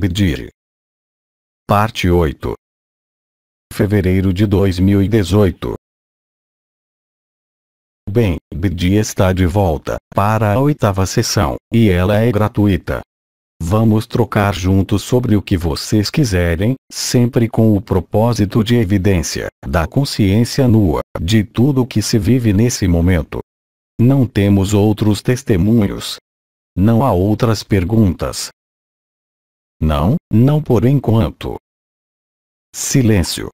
Bidiri. Parte 8. Fevereiro de 2018. Bem, Bidiri está de volta para a 8ª sessão, e ela é gratuita. Vamos trocar juntos sobre o que vocês quiserem, sempre com o propósito de evidência da consciência nua de tudo o que se vive nesse momento. Não temos outros testemunhos. Não há outras perguntas. Não por enquanto. Silêncio.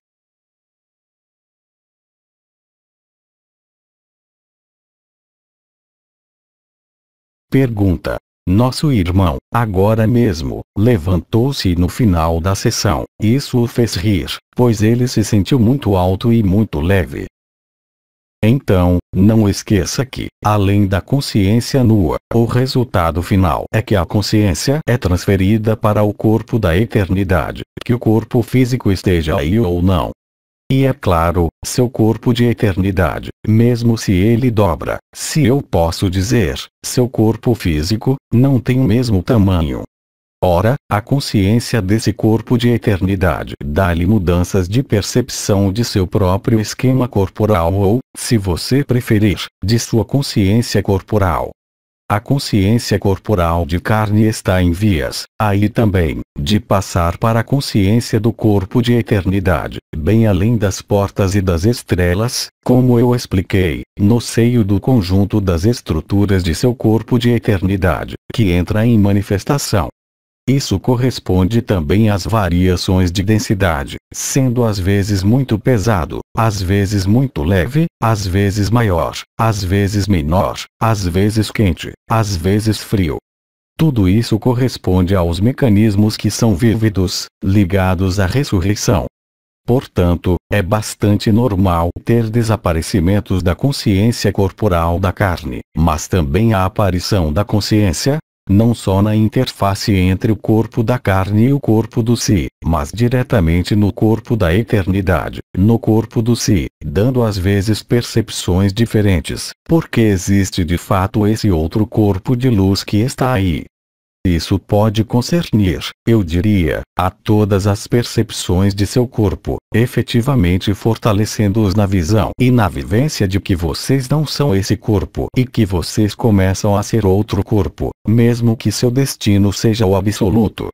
Pergunta. Nosso irmão, agora mesmo, levantou-se no final da sessão. Isso o fez rir, pois ele se sentiu muito alto e muito leve. Então, não esqueça que, além da consciência nua, o resultado final é que a consciência é transferida para o corpo da eternidade, que o corpo físico esteja aí ou não. E é claro, seu corpo de eternidade, mesmo se ele dobra, se eu posso dizer, seu corpo físico, não tem o mesmo tamanho. Ora, a consciência desse corpo de eternidade dá-lhe mudanças de percepção de seu próprio esquema corporal ou, se você preferir, de sua consciência corporal. A consciência corporal de carne está em vias, aí também, de passar para a consciência do corpo de eternidade, bem além das portas e das estrelas, como eu expliquei, no seio do conjunto das estruturas de seu corpo de eternidade, que entra em manifestação. Isso corresponde também às variações de densidade, sendo às vezes muito pesado, às vezes muito leve, às vezes maior, às vezes menor, às vezes quente, às vezes frio. Tudo isso corresponde aos mecanismos que são vívidos, ligados à ressurreição. Portanto, é bastante normal ter desaparecimentos da consciência corporal da carne, mas também a aparição da consciência, não só na interface entre o corpo da carne e o corpo do si, mas diretamente no corpo da eternidade, no corpo do si, dando às vezes percepções diferentes, porque existe de fato esse outro corpo de luz que está aí. Isso pode concernir, eu diria, a todas as percepções de seu corpo, efetivamente fortalecendo-os na visão e na vivência de que vocês não são esse corpo e que vocês começam a ser outro corpo, mesmo que seu destino seja o absoluto.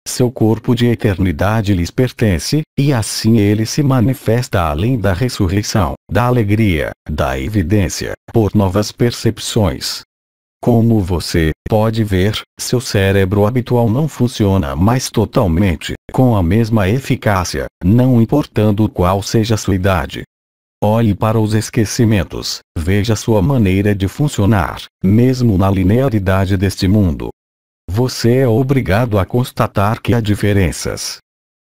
Seu corpo de eternidade lhes pertence, e assim ele se manifesta além da ressurreição, da alegria, da evidência, por novas percepções. Como você pode ver, seu cérebro habitual não funciona mais totalmente, com a mesma eficácia, não importando qual seja sua idade. Olhe para os esquecimentos, veja sua maneira de funcionar, mesmo na linearidade deste mundo. Você é obrigado a constatar que há diferenças.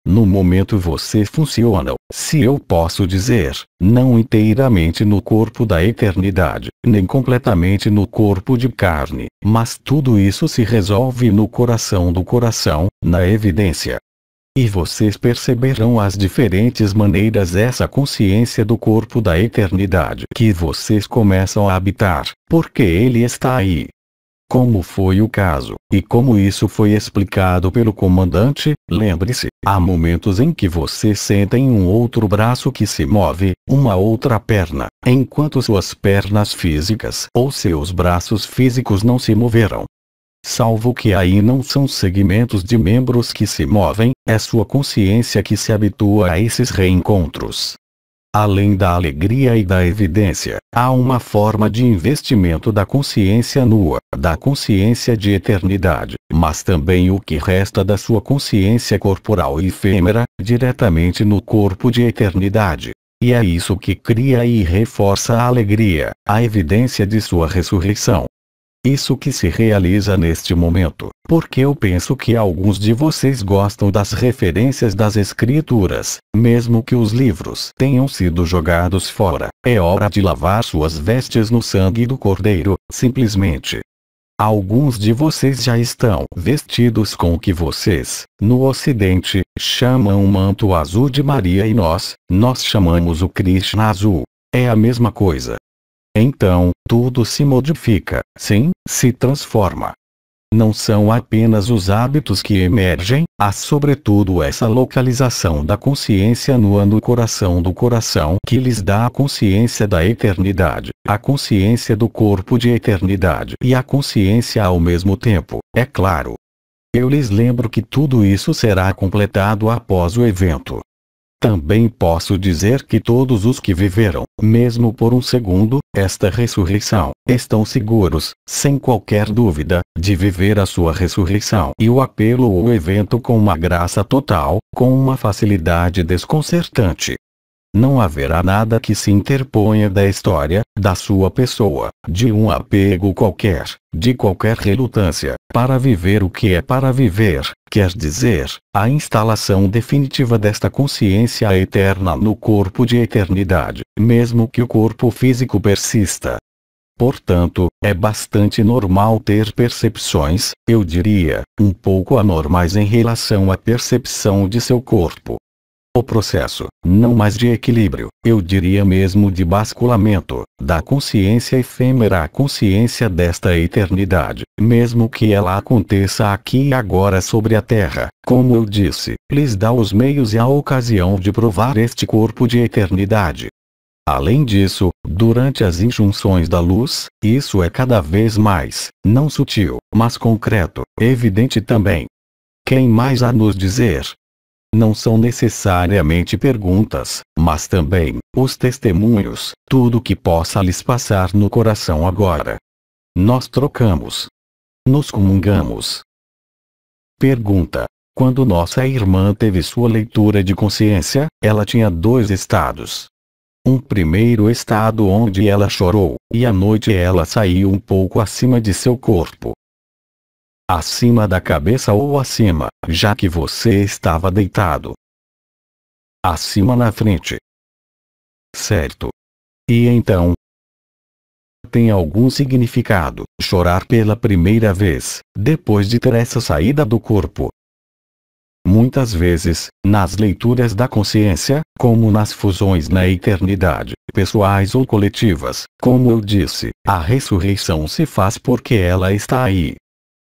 No momento você funciona, se eu posso dizer, não inteiramente no corpo da eternidade, nem completamente no corpo de carne, mas tudo isso se resolve no coração do coração, na evidência. E vocês perceberão as diferentes maneiras essa consciência do corpo da eternidade que vocês começam a habitar, porque ele está aí. Como foi o caso, e como isso foi explicado pelo comandante, lembre-se, há momentos em que você senta em um outro braço que se move, uma outra perna, enquanto suas pernas físicas ou seus braços físicos não se moveram. Salvo que aí não são segmentos de membros que se movem, é sua consciência que se habitua a esses reencontros. Além da alegria e da evidência, há uma forma de investimento da consciência nua, da consciência de eternidade, mas também o que resta da sua consciência corporal efêmera, diretamente no corpo de eternidade. E é isso que cria e reforça a alegria, a evidência de sua ressurreição. Isso que se realiza neste momento, porque eu penso que alguns de vocês gostam das referências das escrituras, mesmo que os livros tenham sido jogados fora. É hora de lavar suas vestes no sangue do Cordeiro, simplesmente. Alguns de vocês já estão vestidos com o que vocês, no Ocidente, chamam o manto azul de Maria e nós chamamos o Krishna azul. É a mesma coisa. Então, tudo se modifica, sim, se transforma. Não são apenas os hábitos que emergem, há sobretudo essa localização da consciência no âmago coração do coração que lhes dá a consciência da eternidade, a consciência do corpo de eternidade e a consciência ao mesmo tempo, é claro. Eu lhes lembro que tudo isso será completado após o evento. Também posso dizer que todos os que viveram, mesmo por um segundo, esta ressurreição, estão seguros, sem qualquer dúvida, de viver a sua ressurreição e o apelo ou o evento com uma graça total, com uma facilidade desconcertante. Não haverá nada que se interponha da história, da sua pessoa, de um apego qualquer, de qualquer relutância, para viver o que é para viver, quer dizer, a instalação definitiva desta consciência eterna no corpo de eternidade, mesmo que o corpo físico persista. Portanto, é bastante normal ter percepções, eu diria, um pouco anormais em relação à percepção de seu corpo. O processo, não mais de equilíbrio, eu diria mesmo de basculamento, da consciência efêmera à consciência desta eternidade, mesmo que ela aconteça aqui e agora sobre a Terra, como eu disse, lhes dá os meios e a ocasião de provar este corpo de eternidade. Além disso, durante as injunções da luz, isso é cada vez mais, não sutil, mas concreto, evidente também. Quem mais há nos dizer? Não são necessariamente perguntas, mas também, os testemunhos, tudo que possa lhes passar no coração agora. Nós trocamos. Nos comungamos. Pergunta. Quando nossa irmã teve sua leitura de consciência, ela tinha 2 estados. Um primeiro estado onde ela chorou, e à noite ela saiu um pouco acima de seu corpo. Acima da cabeça ou acima, já que você estava deitado. Acima na frente. Certo. E então? Tem algum significado, chorar pela primeira vez, depois de ter essa saída do corpo? Muitas vezes, nas leituras da consciência, como nas fusões na eternidade, pessoais ou coletivas, como eu disse, a ressurreição se faz porque ela está aí.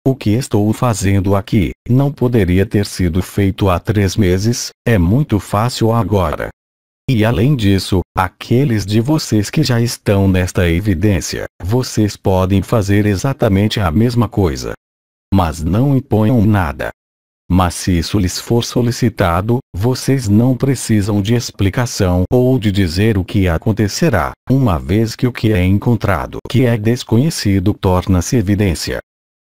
O que estou fazendo aqui, não poderia ter sido feito há 3 meses, é muito fácil agora. E além disso, aqueles de vocês que já estão nesta evidência, vocês podem fazer exatamente a mesma coisa. Mas não imponham nada. Mas se isso lhes for solicitado, vocês não precisam de explicação ou de dizer o que acontecerá, uma vez que o que é encontrado, que é desconhecido, torna-se evidência.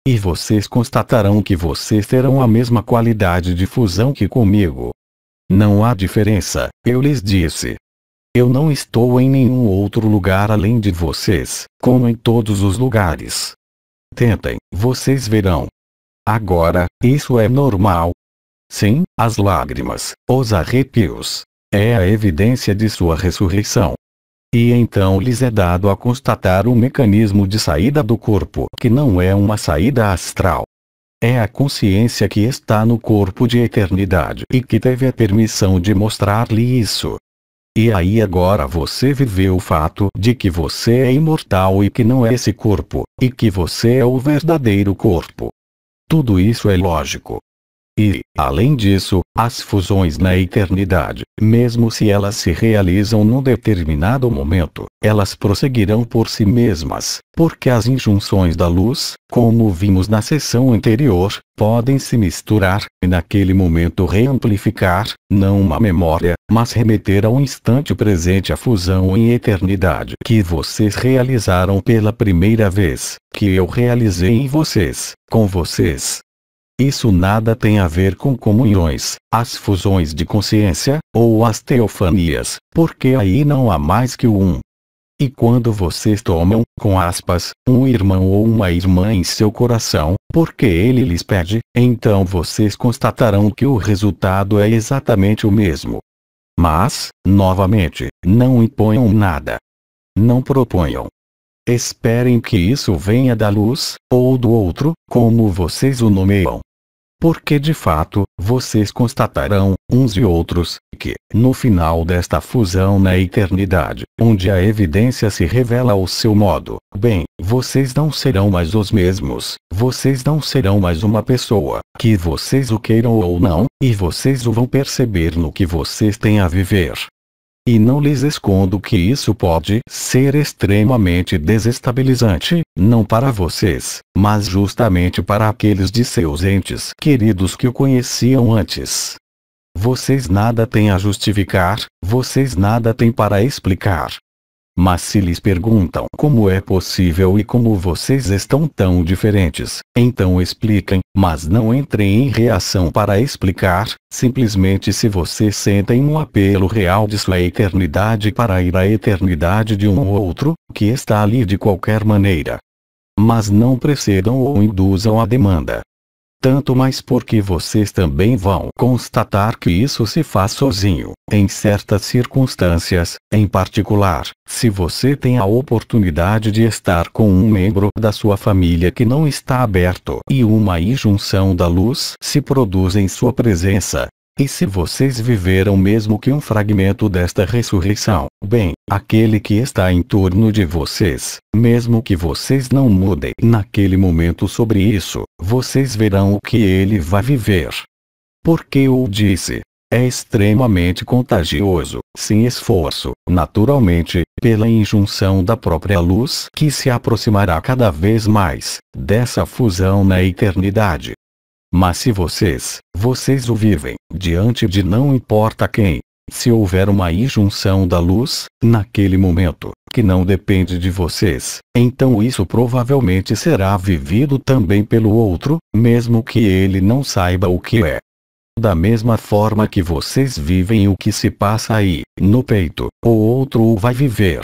E vocês constatarão que vocês terão a mesma qualidade de fusão que comigo. Não há diferença, eu lhes disse. Eu não estou em nenhum outro lugar além de vocês, como em todos os lugares. Tentem, vocês verão. Agora, isso é normal? Sim, as lágrimas, os arrepios. É a evidência de sua ressurreição. E então lhes é dado a constatar o mecanismo de saída do corpo, que não é uma saída astral. É a consciência que está no corpo de eternidade e que teve a permissão de mostrar-lhe isso. E aí agora você viveu o fato de que você é imortal e que não é esse corpo, e que você é o verdadeiro corpo. Tudo isso é lógico. E, além disso, as fusões na eternidade, mesmo se elas se realizam num determinado momento, elas prosseguirão por si mesmas, porque as injunções da luz, como vimos na sessão anterior, podem se misturar, e naquele momento reamplificar, não uma memória, mas remeter ao instante presente a fusão em eternidade que vocês realizaram pela primeira vez, que eu realizei em vocês, com vocês. Isso nada tem a ver com comunhões, as fusões de consciência, ou as teofanias, porque aí não há mais que o um. E quando vocês tomam, com aspas, um irmão ou uma irmã em seu coração, porque ele lhes pede, então vocês constatarão que o resultado é exatamente o mesmo. Mas, novamente, não imponham nada. Não proponham. Esperem que isso venha da luz, ou do outro, como vocês o nomeiam. Porque de fato, vocês constatarão, uns e outros, que, no final desta fusão na eternidade, onde a evidência se revela ao seu modo, bem, vocês não serão mais os mesmos, vocês não serão mais uma pessoa, que vocês o queiram ou não, e vocês o vão perceber no que vocês têm a viver. E não lhes escondo que isso pode ser extremamente desestabilizante, não para vocês, mas justamente para aqueles de seus entes queridos que o conheciam antes. Vocês nada têm a justificar, vocês nada têm para explicar. Mas se lhes perguntam como é possível e como vocês estão tão diferentes, então expliquem, mas não entrem em reação para explicar, simplesmente se vocês sentem um apelo real de sua eternidade para ir à eternidade de um ou outro, que está ali de qualquer maneira. Mas não precedam ou induzam a demanda. Tanto mais porque vocês também vão constatar que isso se faz sozinho, em certas circunstâncias, em particular, se você tem a oportunidade de estar com um membro da sua família que não está aberto e uma injunção da luz se produz em sua presença. E se vocês viveram mesmo que um fragmento desta ressurreição, bem, aquele que está em torno de vocês, mesmo que vocês não mudem naquele momento sobre isso, vocês verão o que ele vai viver. Porque eu disse, é extremamente contagioso, sem esforço, naturalmente, pela injunção da própria luz que se aproximará cada vez mais dessa fusão na eternidade. Mas se vocês o vivem, diante de não importa quem, se houver uma injunção da luz, naquele momento, que não depende de vocês, então isso provavelmente será vivido também pelo outro, mesmo que ele não saiba o que é. Da mesma forma que vocês vivem o que se passa aí, no peito, o outro o vai viver.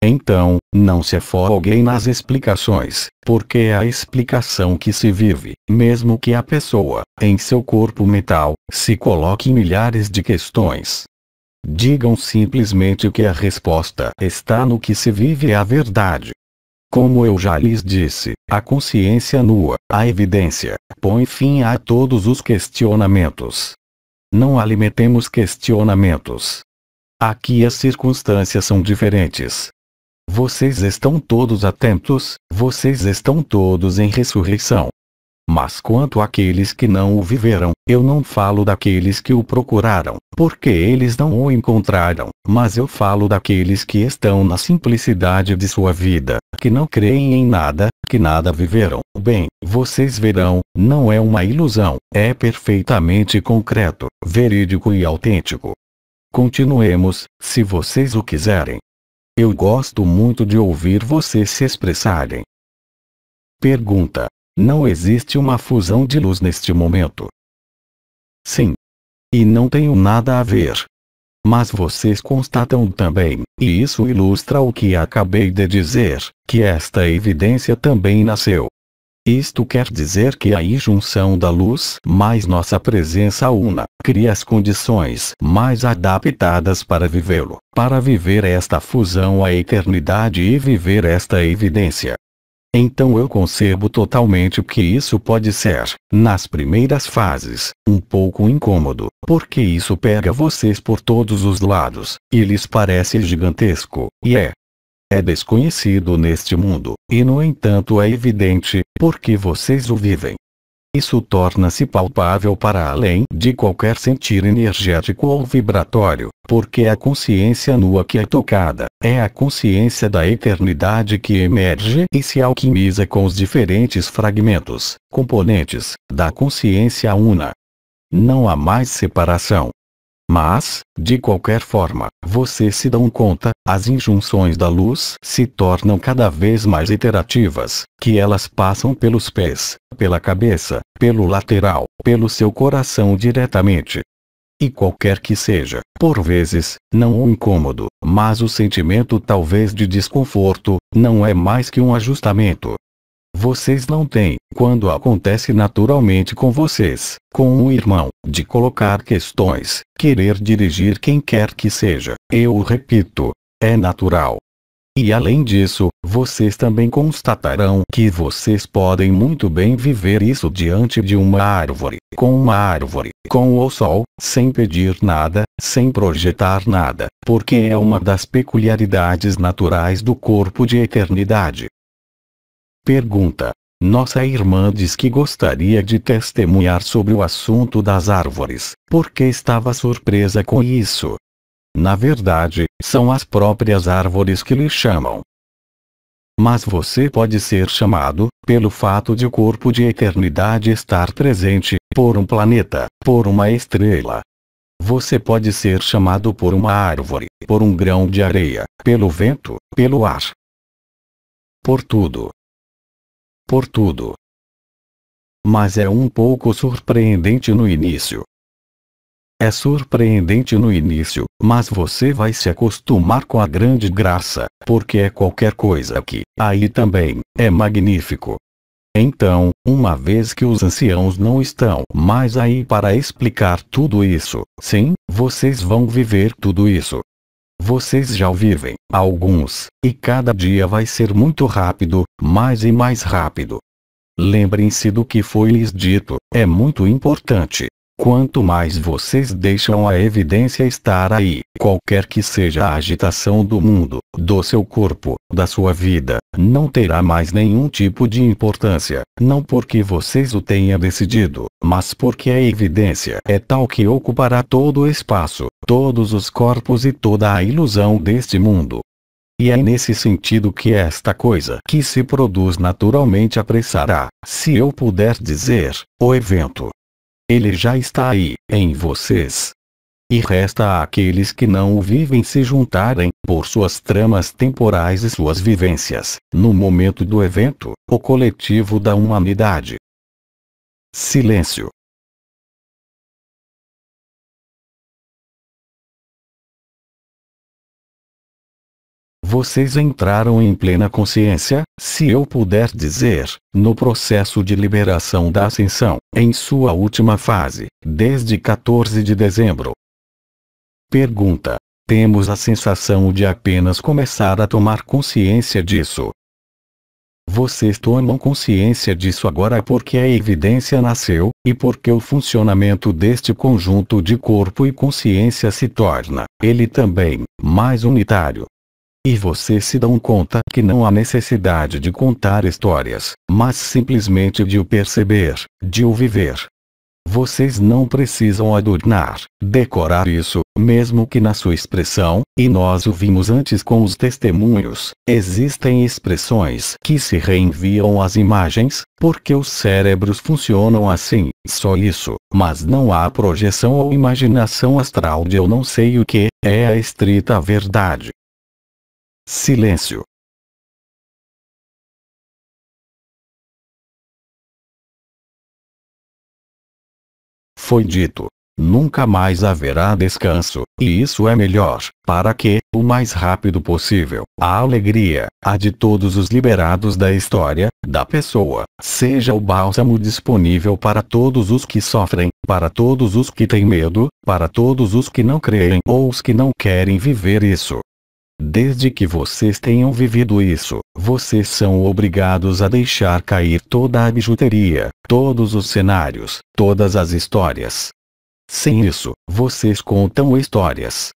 Então, não se afoguem nas explicações, porque é a explicação que se vive, mesmo que a pessoa, em seu corpo mental, se coloque em milhares de questões. Digam simplesmente que a resposta está no que se vive a verdade. Como eu já lhes disse, a consciência nua, a evidência, põe fim a todos os questionamentos. Não alimentemos questionamentos. Aqui as circunstâncias são diferentes. Vocês estão todos atentos, vocês estão todos em ressurreição. Mas quanto àqueles que não o viveram, eu não falo daqueles que o procuraram, porque eles não o encontraram, mas eu falo daqueles que estão na simplicidade de sua vida, que não creem em nada, que nada viveram. Bem, vocês verão, não é uma ilusão, é perfeitamente concreto, verídico e autêntico. Continuemos, se vocês o quiserem. Eu gosto muito de ouvir vocês se expressarem. Pergunta: não existe uma fusão de luz neste momento? Sim. E não tenho nada a ver. Mas vocês constatam também, e isso ilustra o que acabei de dizer, que esta evidência também nasceu. Isto quer dizer que a injunção da luz mais nossa presença una, cria as condições mais adaptadas para vivê-lo, para viver esta fusão à eternidade e viver esta evidência. Então eu concebo totalmente que isso pode ser, nas primeiras fases, um pouco incômodo, porque isso pega vocês por todos os lados, e lhes parece gigantesco, e é desconhecido neste mundo, e no entanto é evidente, porque vocês o vivem. Isso torna-se palpável para além de qualquer sentir energético ou vibratório, porque a consciência nua que é tocada, é a consciência da eternidade que emerge e se alquimiza com os diferentes fragmentos, componentes, da consciência una. Não há mais separação. Mas, de qualquer forma, vocês se dão conta, as injunções da luz se tornam cada vez mais iterativas, que elas passam pelos pés, pela cabeça, pelo lateral, pelo seu coração diretamente. E qualquer que seja, por vezes, não um incômodo, mas o sentimento talvez de desconforto, não é mais que um ajustamento. Vocês não têm, quando acontece naturalmente com vocês, com um irmão, de colocar questões, querer dirigir quem quer que seja, eu repito, é natural. E além disso, vocês também constatarão que vocês podem muito bem viver isso diante de uma árvore, com o sol, sem pedir nada, sem projetar nada, porque é uma das peculiaridades naturais do corpo de eternidade. Pergunta: nossa irmã diz que gostaria de testemunhar sobre o assunto das árvores, porque estava surpresa com isso. Na verdade, são as próprias árvores que lhe chamam. Mas você pode ser chamado, pelo fato de o corpo de eternidade estar presente, por um planeta, por uma estrela. Você pode ser chamado por uma árvore, por um grão de areia, pelo vento, pelo ar. Por tudo. Por tudo. Mas é um pouco surpreendente no início. É surpreendente no início, mas você vai se acostumar com a grande graça, porque é qualquer coisa aqui, aí também, é magnífico. Então, uma vez que os anciãos não estão mais aí para explicar tudo isso, sim, vocês vão viver tudo isso. Vocês já o vivem, alguns, e cada dia vai ser muito rápido, mais e mais rápido. Lembrem-se do que foi lhes dito, é muito importante. Quanto mais vocês deixam a evidência estar aí, qualquer que seja a agitação do mundo, do seu corpo, da sua vida, não terá mais nenhum tipo de importância, não porque vocês o tenham decidido, mas porque a evidência é tal que ocupará todo o espaço, todos os corpos e toda a ilusão deste mundo. E é nesse sentido que esta coisa que se produz naturalmente apressará, se eu puder dizer, o evento. Ele já está aí, em vocês. E resta àqueles que não o vivem se juntarem, por suas tramas temporais e suas vivências, no momento do evento, o coletivo da humanidade. Silêncio. Vocês entraram em plena consciência, se eu puder dizer, no processo de liberação da ascensão, em sua última fase, desde 14 de dezembro. Pergunta: temos a sensação de apenas começar a tomar consciência disso. Vocês tomam consciência disso agora porque a evidência nasceu, e porque o funcionamento deste conjunto de corpo e consciência se torna, ele também, mais unitário. E vocês se dão conta que não há necessidade de contar histórias, mas simplesmente de o perceber, de o viver. Vocês não precisam adornar, decorar isso, mesmo que na sua expressão, e nós o vimos antes com os testemunhos, existem expressões que se reenviam às imagens, porque os cérebros funcionam assim, só isso, mas não há projeção ou imaginação astral de eu não sei o que, é a estrita verdade. Silêncio. Foi dito: nunca mais haverá descanso, e isso é melhor, para que, o mais rápido possível, a alegria, a de todos os liberados da história, da pessoa, seja o bálsamo disponível para todos os que sofrem, para todos os que têm medo, para todos os que não creem ou os que não querem viver isso. Desde que vocês tenham vivido isso, vocês são obrigados a deixar cair toda a bijuteria, todos os cenários, todas as histórias. Sem isso, vocês contam histórias.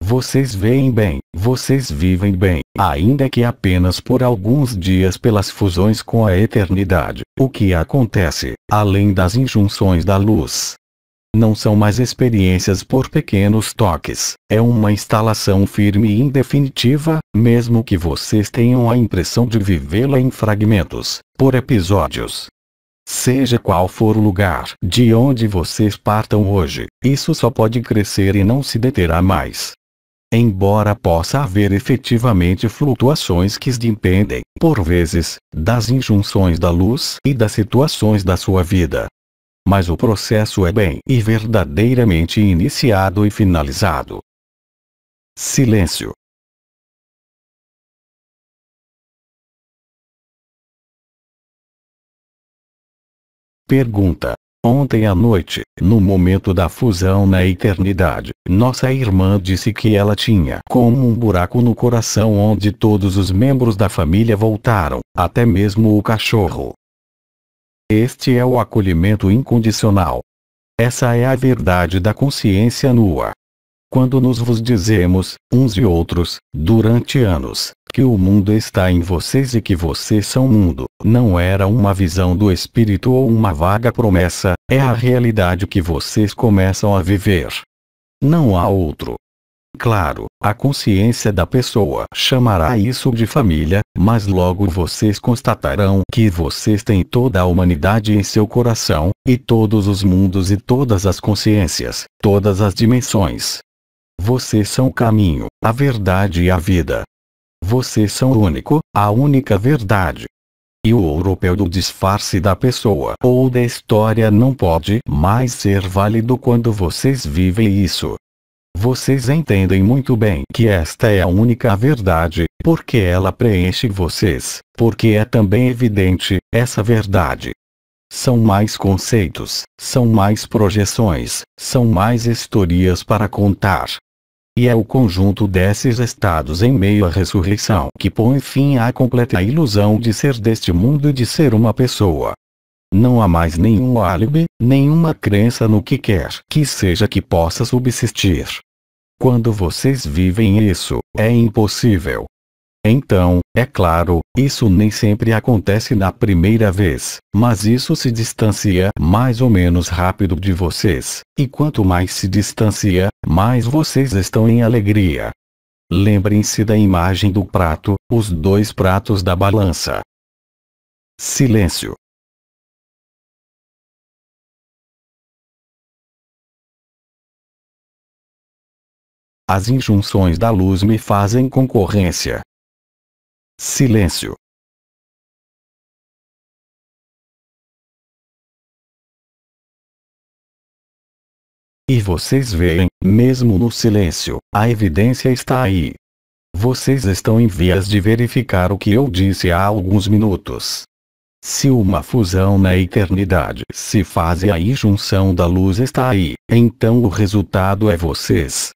Vocês veem bem, vocês vivem bem, ainda que apenas por alguns dias pelas fusões com a eternidade. O que acontece, além das injunções da luz? Não são mais experiências por pequenos toques, é uma instalação firme e indefinitiva, mesmo que vocês tenham a impressão de vivê-la em fragmentos, por episódios. Seja qual for o lugar de onde vocês partam hoje, isso só pode crescer e não se deterá mais. Embora possa haver efetivamente flutuações que dependem, por vezes, das injunções da luz e das situações da sua vida. Mas o processo é bem e verdadeiramente iniciado e finalizado. Silêncio. Pergunta: Ontem à noite, no momento da fusão na eternidade, nossa irmã disse que ela tinha como um buraco no coração onde todos os membros da família voltaram, até mesmo o cachorro. Este é o acolhimento incondicional. Essa é a verdade da consciência nua. Quando nos vos dizemos, uns e outros, durante anos, que o mundo está em vocês e que vocês são o mundo, não era uma visão do espírito ou uma vaga promessa, é a realidade que vocês começam a viver. Não há outro. Claro, a consciência da pessoa chamará isso de família, mas logo vocês constatarão que vocês têm toda a humanidade em seu coração, e todos os mundos e todas as consciências, todas as dimensões. Vocês são o caminho, a verdade e a vida. Vocês são o único, a única verdade. E o europeu do disfarce da pessoa ou da história não pode mais ser válido quando vocês vivem isso. Vocês entendem muito bem que esta é a única verdade, porque ela preenche vocês, porque é também evidente, essa verdade. São mais conceitos, são mais projeções, são mais historias para contar. E é o conjunto desses estados em meio à ressurreição que põe fim à completa ilusão de ser deste mundo e de ser uma pessoa. Não há mais nenhum álibi, nenhuma crença no que quer que seja que possa subsistir. Quando vocês vivem isso, é impossível. Então, é claro, isso nem sempre acontece na primeira vez, mas isso se distancia mais ou menos rápido de vocês, e quanto mais se distancia, mais vocês estão em alegria. Lembrem-se da imagem do prato, os dois pratos da balança. Silêncio. As injunções da luz me fazem concorrência. Silêncio. E vocês veem, mesmo no silêncio, a evidência está aí. Vocês estão em vias de verificar o que eu disse há alguns minutos. Se uma fusão na eternidade se faz e a injunção da luz está aí, então o resultado é vocês.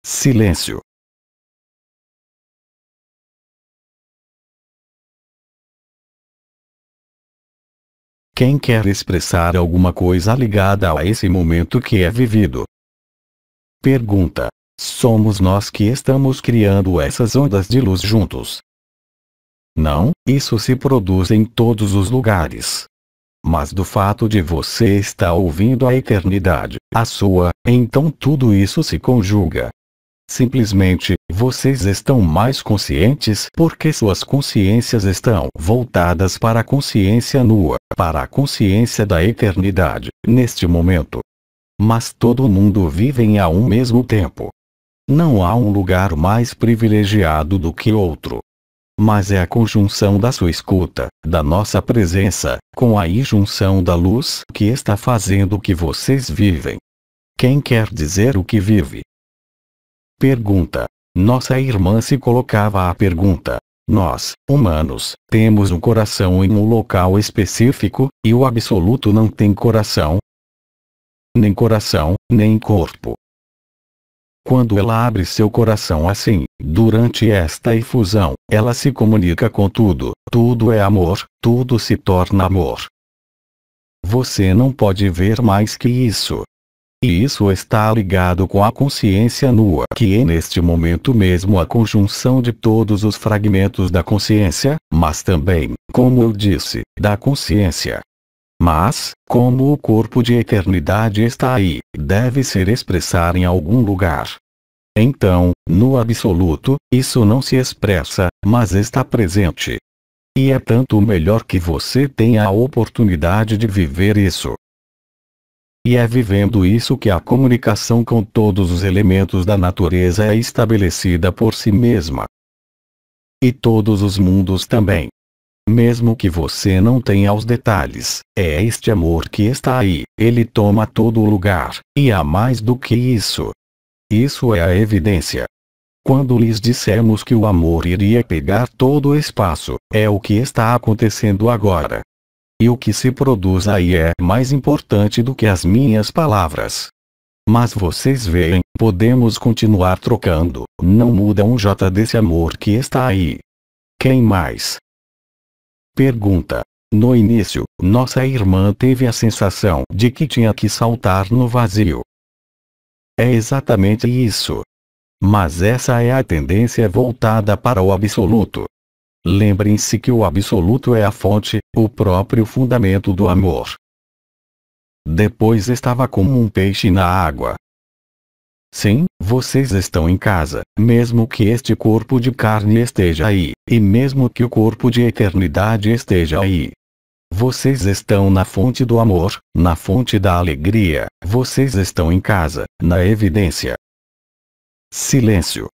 Silêncio. Quem quer expressar alguma coisa ligada a esse momento que é vivido? Pergunta. Somos nós que estamos criando essas ondas de luz juntos? Não, isso se produz em todos os lugares. Mas do fato de você estar ouvindo a eternidade, a sua, então tudo isso se conjuga. Simplesmente, vocês estão mais conscientes porque suas consciências estão voltadas para a consciência nua, para a consciência da eternidade, neste momento. Mas todo mundo vive ao mesmo tempo. Não há um lugar mais privilegiado do que outro. Mas é a conjunção da sua escuta, da nossa presença, com a injunção da luz que está fazendo que vocês vivem. Quem quer dizer o que vive? Pergunta. Nossa irmã se colocava a pergunta. Nós, humanos, temos um coração em um local específico, e o absoluto não tem coração? Nem coração, nem corpo. Quando ela abre seu coração assim, durante esta efusão, ela se comunica com tudo, tudo é amor, tudo se torna amor. Você não pode ver mais que isso. E isso está ligado com a consciência nua, que é neste momento mesmo a conjunção de todos os fragmentos da consciência, mas também, como eu disse, da consciência. Mas, como o corpo de eternidade está aí, deve ser expressar em algum lugar. Então, no absoluto, isso não se expressa, mas está presente. E é tanto melhor que você tenha a oportunidade de viver isso. E é vivendo isso que a comunicação com todos os elementos da natureza é estabelecida por si mesma. E todos os mundos também. Mesmo que você não tenha os detalhes, é este amor que está aí, ele toma todo o lugar, e há mais do que isso. Isso é a evidência. Quando lhes dissemos que o amor iria pegar todo o espaço, é o que está acontecendo agora. E o que se produz aí é mais importante do que as minhas palavras. Mas vocês veem, podemos continuar trocando, não muda um jota desse amor que está aí. Quem mais? Pergunta. No início, nossa irmã teve a sensação de que tinha que saltar no vazio. É exatamente isso. Mas essa é a tendência voltada para o absoluto. Lembrem-se que o absoluto é a fonte, o próprio fundamento do amor. Depois estava como um peixe na água. Sim, vocês estão em casa, mesmo que este corpo de carne esteja aí, e mesmo que o corpo de eternidade esteja aí. Vocês estão na fonte do amor, na fonte da alegria, vocês estão em casa, na evidência. Silêncio.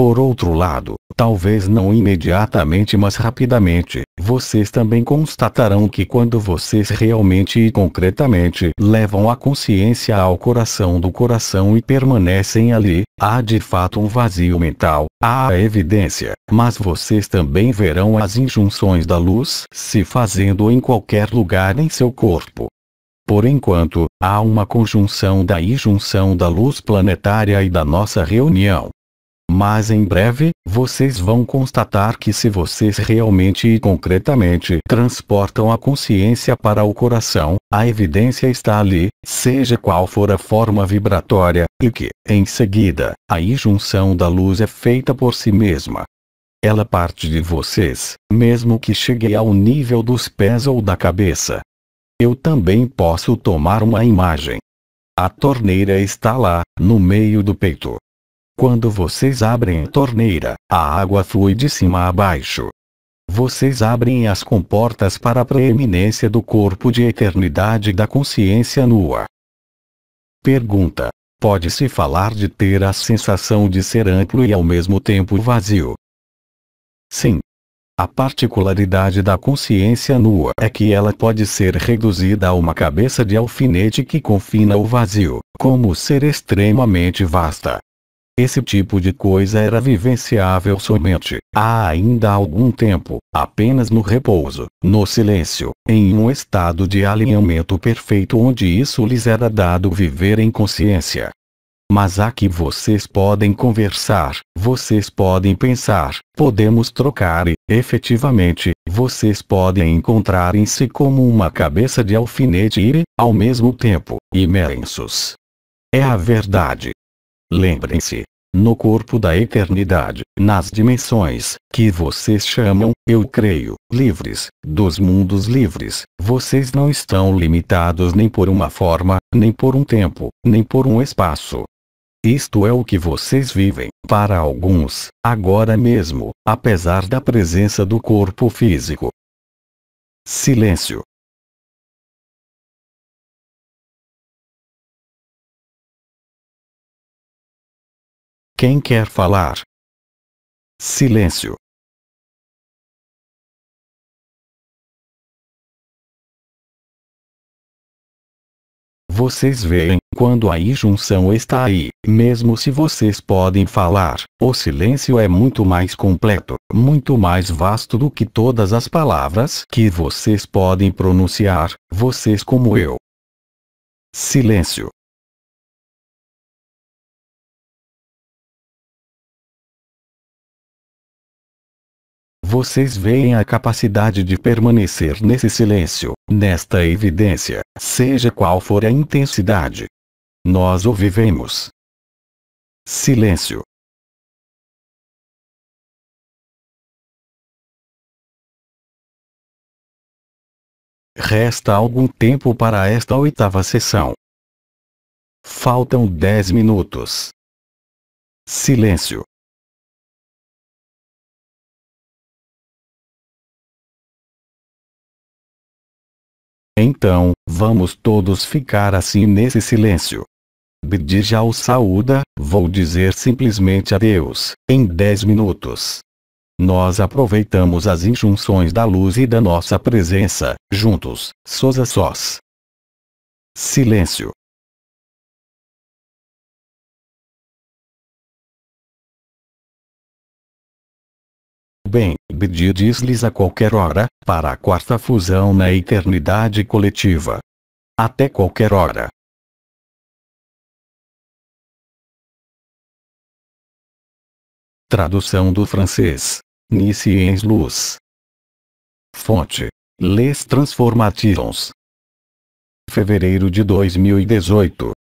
Por outro lado, talvez não imediatamente mas rapidamente, vocês também constatarão que quando vocês realmente e concretamente levam a consciência ao coração do coração e permanecem ali, há de fato um vazio mental, há a evidência, mas vocês também verão as injunções da luz se fazendo em qualquer lugar em seu corpo. Por enquanto, há uma conjunção da injunção da luz planetária e da nossa reunião. Mas em breve, vocês vão constatar que se vocês realmente e concretamente transportam a consciência para o coração, a evidência está ali, seja qual for a forma vibratória, e que, em seguida, a injunção da luz é feita por si mesma. Ela parte de vocês, mesmo que chegue ao nível dos pés ou da cabeça. Eu também posso tomar uma imagem. A torneira está lá, no meio do peito. Quando vocês abrem a torneira, a água flui de cima a baixo. Vocês abrem as comportas para a preeminência do corpo de eternidade da consciência nua. Pergunta. Pode-se falar de ter a sensação de ser amplo e ao mesmo tempo vazio? Sim. A particularidade da consciência nua é que ela pode ser reduzida a uma cabeça de alfinete que confina o vazio, como ser extremamente vasta. Esse tipo de coisa era vivenciável somente, há ainda algum tempo, apenas no repouso, no silêncio, em um estado de alinhamento perfeito onde isso lhes era dado viver em consciência. Mas aqui vocês podem conversar, vocês podem pensar, podemos trocar e, efetivamente, vocês podem encontrar em si como uma cabeça de alfinete e, ao mesmo tempo, imersos. É a verdade. Lembrem-se. No corpo da eternidade, nas dimensões, que vocês chamam, eu creio, livres, dos mundos livres, vocês não estão limitados nem por uma forma, nem por um tempo, nem por um espaço. Isto é o que vocês vivem, para alguns, agora mesmo, apesar da presença do corpo físico. Silêncio. Quem quer falar? Silêncio. Vocês veem, quando a injunção está aí, mesmo se vocês podem falar, o silêncio é muito mais completo, muito mais vasto do que todas as palavras que vocês podem pronunciar, vocês como eu. Silêncio. Vocês veem a capacidade de permanecer nesse silêncio, nesta evidência, seja qual for a intensidade. Nós o vivemos. Silêncio. Resta algum tempo para esta oitava sessão. Faltam 10 minutos. Silêncio. Então, vamos todos ficar assim nesse silêncio. Bidi já o saúda, vou dizer simplesmente adeus, em 10 minutos. Nós aproveitamos as injunções da luz e da nossa presença, juntos, sós a sós. Silêncio. Bem, BD diz-lhes a qualquer hora, para a quarta fusão na eternidade coletiva. Até qualquer hora. Tradução do francês. Nisciens Luz. Fonte: Les Transformations. Fevereiro de 2018.